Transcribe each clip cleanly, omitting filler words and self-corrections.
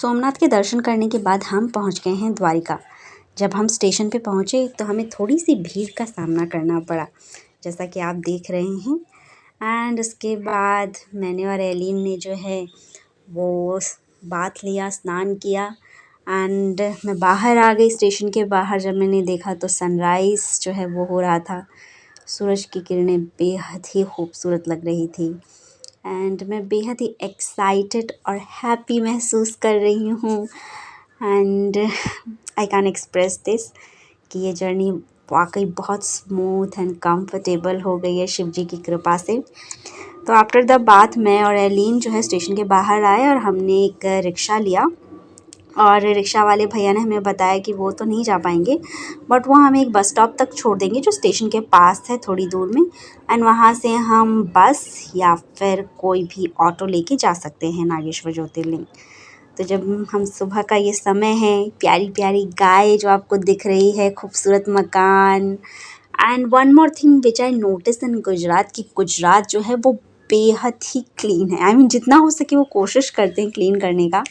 सोमनाथ के दर्शन करने के बाद हम पहुंच गए हैं द्वारिका। जब हम स्टेशन पे पहुंचे तो हमें थोड़ी सी भीड़ का सामना करना पड़ा, जैसा कि आप देख रहे हैं। एंड उसके बाद मैंने और एलिन ने जो है वो बाथ लिया, स्नान किया। एंड मैं बाहर आ गई स्टेशन के बाहर। जब मैंने देखा तो सनराइज़ जो है वो हो रहा था। सूरज की किरणें बेहद ही खूबसूरत लग रही थी। एंड मैं बेहद ही एक्साइटेड और हैप्पी महसूस कर रही हूँ। And I can express this कि ये जर्नी वाकई बहुत स्मूथ एंड कंफर्टेबल हो गई है शिव जी की कृपा से। तो आफ्टर द बात मैं और एलिन जो है स्टेशन के बाहर आए और हमने एक रिक्शा लिया। और रिक्शा वाले भैया ने हमें बताया कि वो तो नहीं जा पाएंगे, बट वो हमें एक बस स्टॉप तक छोड़ देंगे जो स्टेशन के पास है थोड़ी दूर में। एंड वहाँ से हम बस या फिर कोई भी ऑटो लेके जा सकते हैं नागेश्वर ज्योतिर्लिंग। तो जब हम सुबह का ये समय है, प्यारी प्यारी गाय जो आपको दिख रही है, खूबसूरत मकान। And one more thing which I notice in Gujarat कि गुजरात जो है वो बेहद ही क्लीन है। जितना हो सके वो कोशिश करते हैं क्लीन करने का।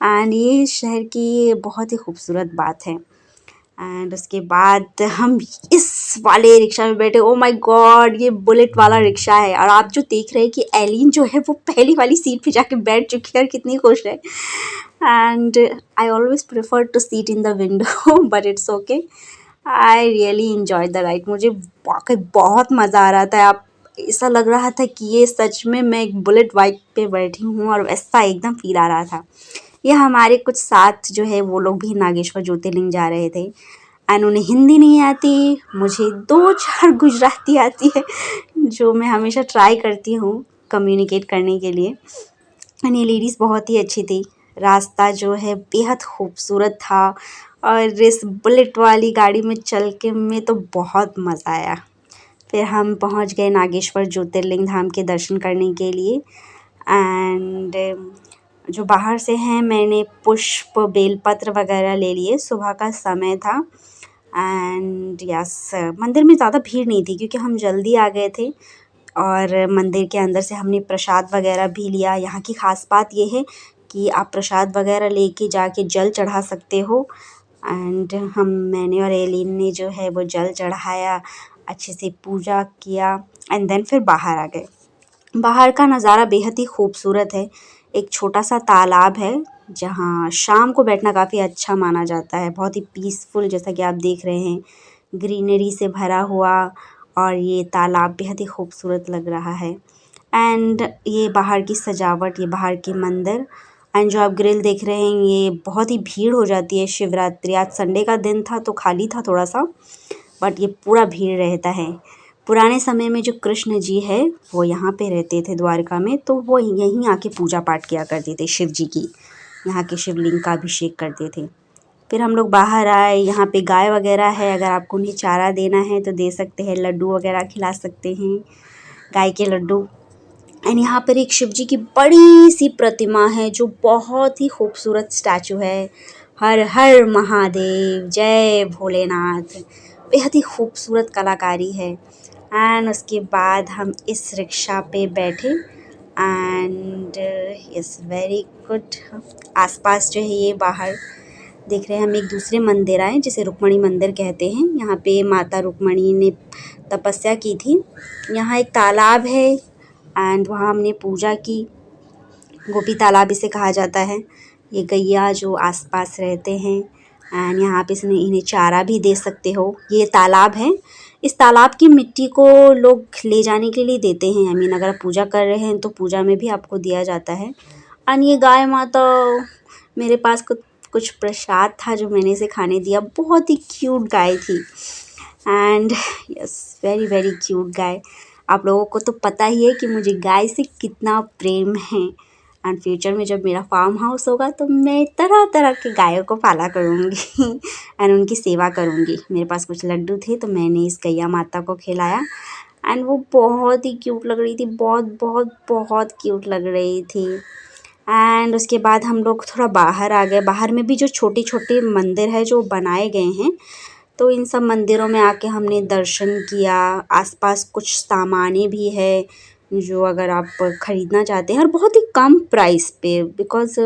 एंड ये शहर की बहुत ही खूबसूरत बात है। एंड उसके बाद हम इस वाले रिक्शा में बैठे। ओ माय गॉड, ये बुलेट वाला रिक्शा है। और आप जो देख रहे हैं कि एलिन जो है वो पहली वाली सीट पे जाके बैठ चुकी है और कितनी खुश है। And I always prefer to seat in the window but it's okay. I really enjoy the ride. मुझे वाकई बहुत मज़ा आ रहा था। आप ऐसा लग रहा था कि ये सच में मैं एक बुलेट बाइक पे बैठी हूँ और वैसा एकदम फील आ रहा था। ये हमारे कुछ साथ जो है वो लोग भी नागेश्वर ज्योतिर्लिंग जा रहे थे। एंड उन्हें हिंदी नहीं आती, मुझे 2-4 गुजराती आती है जो मैं हमेशा ट्राई करती हूँ कम्युनिकेट करने के लिए। एंड ये लेडीज़ बहुत ही अच्छी थी। रास्ता जो है बेहद खूबसूरत था और इस बुलेट वाली गाड़ी में चल के में तो बहुत मज़ा आया। फिर हम पहुँच गए नागेश्वर ज्योतिर्लिंग धाम के दर्शन करने के लिए। एंड जो बाहर से हैं मैंने पुष्प बेलपत्र वगैरह ले लिए। सुबह का समय था। एंड यस, मंदिर में ज़्यादा भीड़ नहीं थी क्योंकि हम जल्दी आ गए थे। और मंदिर के अंदर से हमने प्रसाद वगैरह भी लिया। यहाँ की ख़ास बात ये है कि आप प्रसाद वगैरह लेके जाके जल चढ़ा सकते हो। एंड मैंने और एलिन ने जो है वो जल चढ़ाया, अच्छे से पूजा किया। एंड देन फिर बाहर आ गए। बाहर का नज़ारा बेहद ही खूबसूरत है। एक छोटा सा तालाब है जहाँ शाम को बैठना काफ़ी अच्छा माना जाता है। बहुत ही पीसफुल, जैसा कि आप देख रहे हैं, ग्रीनरी से भरा हुआ। और ये तालाब बेहद ही खूबसूरत लग रहा है। एंड ये बाहर की सजावट, ये बाहर की मंदिर। एंड जो आप ग्रिल देख रहे हैं ये बहुत ही भीड़ हो जाती है शिवरात्रि। आज संडे का दिन था तो खाली था थोड़ा सा, बट ये पूरा भीड़ रहता है। पुराने समय में जो कृष्ण जी है वो यहाँ पे रहते थे द्वारका में, तो वो यहीं आके पूजा पाठ किया करते थे शिव जी की। यहाँ के शिवलिंग का अभिषेक करते थे। फिर हम लोग बाहर आए। यहाँ पे गाय वगैरह है, अगर आपको उन्हें चारा देना है तो दे सकते हैं, लड्डू वगैरह खिला सकते हैं, गाय के लड्डू। एंड यहाँ पर एक शिव जी की बड़ी सी प्रतिमा है जो बहुत ही खूबसूरत स्टैचू है। हर हर महादेव, जय भोलेनाथ। बेहद ही खूबसूरत कलाकारी है। एंड उसके बाद हम इस रिक्शा पे बैठे। And yes, very good. आसपास जो है ये बाहर देख रहे हैं हम एक दूसरे मंदिर आए जिसे रुक्मणी मंदिर कहते हैं। यहाँ पे माता रुक्मणी ने तपस्या की थी। यहाँ एक तालाब है एंड वहाँ हमने पूजा की। गोपी तालाब इसे कहा जाता है। ये गैया जो आसपास रहते हैं। एंड यहाँ पे इन्हें चारा भी दे सकते हो। ये तालाब है। इस तालाब की मिट्टी को लोग ले जाने के लिए देते हैं। अगर आप पूजा कर रहे हैं तो पूजा में भी आपको दिया जाता है। एंड ये गाय माता, मेरे पास कुछ प्रसाद था जो मैंने इसे खाने दिया। बहुत ही क्यूट गाय थी। And yes, very very cute guy. आप लोगों को तो पता ही है कि मुझे गाय से कितना प्रेम है। एंड फ्यूचर में जब मेरा फार्म हाउस होगा तो मैं तरह तरह के गायों को पाला करूँगी एंड उनकी सेवा करूँगी। मेरे पास कुछ लड्डू थे तो मैंने इस गैया माता को खिलाया। एंड वो बहुत ही क्यूट लग रही थी, बहुत बहुत बहुत क्यूट लग रही थी। एंड उसके बाद हम लोग थोड़ा बाहर आ गए। बाहर में भी जो छोटे छोटे मंदिर है जो बनाए गए हैं, तो इन सब मंदिरों में आके हमने दर्शन किया। आसपास कुछ सामानें भी है जो अगर आप ख़रीदना चाहते हैं, और बहुत ही कम प्राइस पे, बिकॉज़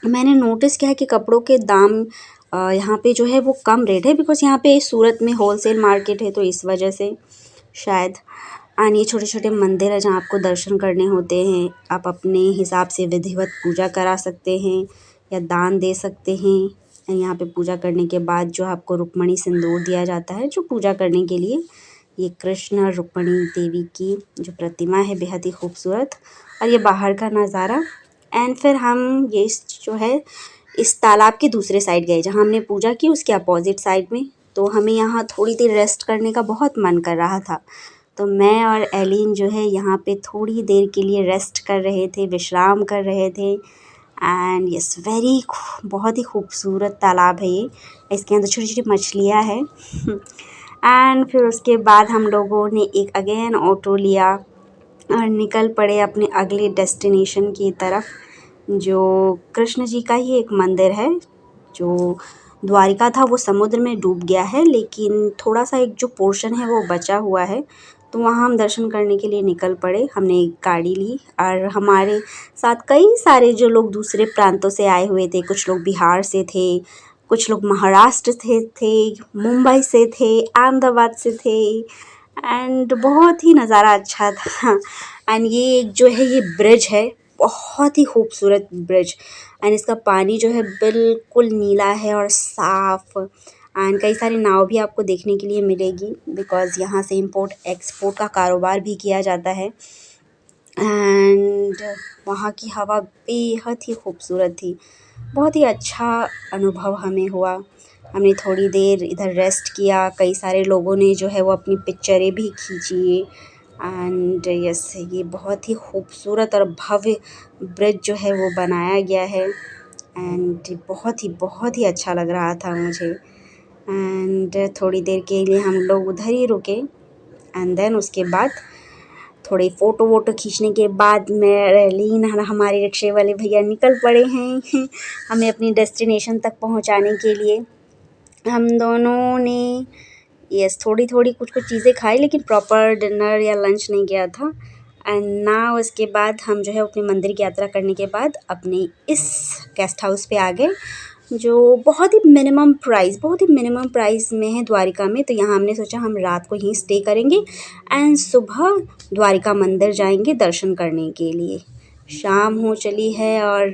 मैंने नोटिस किया है कि कपड़ों के दाम यहाँ पे जो है वो कम रेट है, बिकॉज़ यहाँ पे सूरत में होलसेल मार्केट है, तो इस वजह से शायद। एंड ये छोटे छोटे मंदिर है जहाँ आपको दर्शन करने होते हैं। आप अपने हिसाब से विधिवत पूजा करा सकते हैं या दान दे सकते हैं। एंड यहाँ पे पूजा करने के बाद जो आपको रुक्मणी सिंदूर दिया जाता है जो पूजा करने के लिए। ये कृष्ण और रुक्मणी देवी की जो प्रतिमा है बेहद ही खूबसूरत। और ये बाहर का नज़ारा। एंड फिर हम ये जो है इस तालाब के दूसरे साइड गए जहाँ हमने पूजा की, उसके अपोजिट साइड में। तो हमें यहाँ थोड़ी देर रेस्ट करने का बहुत मन कर रहा था, तो मैं और एलिन जो है यहाँ पे थोड़ी देर के लिए रेस्ट कर रहे थे, विश्राम कर रहे थे। एंड यस वेरी बहुत ही खूबसूरत तालाब है ये। इसके अंदर छोटी छोटी मछलियाँ हैं। एंड फिर उसके बाद हम लोगों ने एक अगेन ऑटो लिया और निकल पड़े अपने अगले डेस्टिनेशन की तरफ, जो कृष्ण जी का ही एक मंदिर है। जो द्वारिका था वो समुद्र में डूब गया है, लेकिन थोड़ा सा एक जो पोर्शन है वो बचा हुआ है, तो वहाँ हम दर्शन करने के लिए निकल पड़े। हमने एक गाड़ी ली और हमारे साथ कई सारे जो लोग दूसरे प्रांतों से आए हुए थे। कुछ लोग बिहार से थे, कुछ लोग महाराष्ट्र थे, मुंबई से थे, अहमदाबाद से थे। एंड बहुत ही नज़ारा अच्छा था। एंड ये एक जो है ये ब्रिज है, बहुत ही खूबसूरत ब्रिज। एंड इसका पानी जो है बिल्कुल नीला है और साफ़। एंड कई सारी नाव भी आपको देखने के लिए मिलेगी, बिकॉज़ यहाँ से इंपोर्ट एक्सपोर्ट का कारोबार भी किया जाता है। एंड वहाँ की हवा बेहद ही खूबसूरत थी। बहुत ही अच्छा अनुभव हमें हुआ। हमने थोड़ी देर इधर रेस्ट किया। कई सारे लोगों ने जो है वो अपनी पिक्चरें भी खींची। एंड यस ये बहुत ही खूबसूरत और भव्य ब्रिज जो है वो बनाया गया है। एंड बहुत ही अच्छा लग रहा था मुझे। एंड थोड़ी देर के लिए हम लोग उधर ही रुके। एंड देन उसके बाद थोड़ी फ़ोटो वोटो खींचने के बाद मैं रैलीन हमारे रिक्शे वाले भैया निकल पड़े हैं हमें अपनी डेस्टिनेशन तक पहुंचाने के लिए। हम दोनों ने यस थोड़ी थोड़ी कुछ कुछ चीज़ें खाई, लेकिन प्रॉपर डिनर या लंच नहीं किया था। एंड ना उसके बाद हम जो है अपने मंदिर की यात्रा करने के बाद अपने इस गेस्ट हाउस पे आ गए, जो बहुत ही मिनिमम प्राइस में है द्वारिका में। तो यहाँ हमने सोचा हम रात को यहीं स्टे करेंगे एंड सुबह द्वारिका मंदिर जाएंगे दर्शन करने के लिए। शाम हो चली है और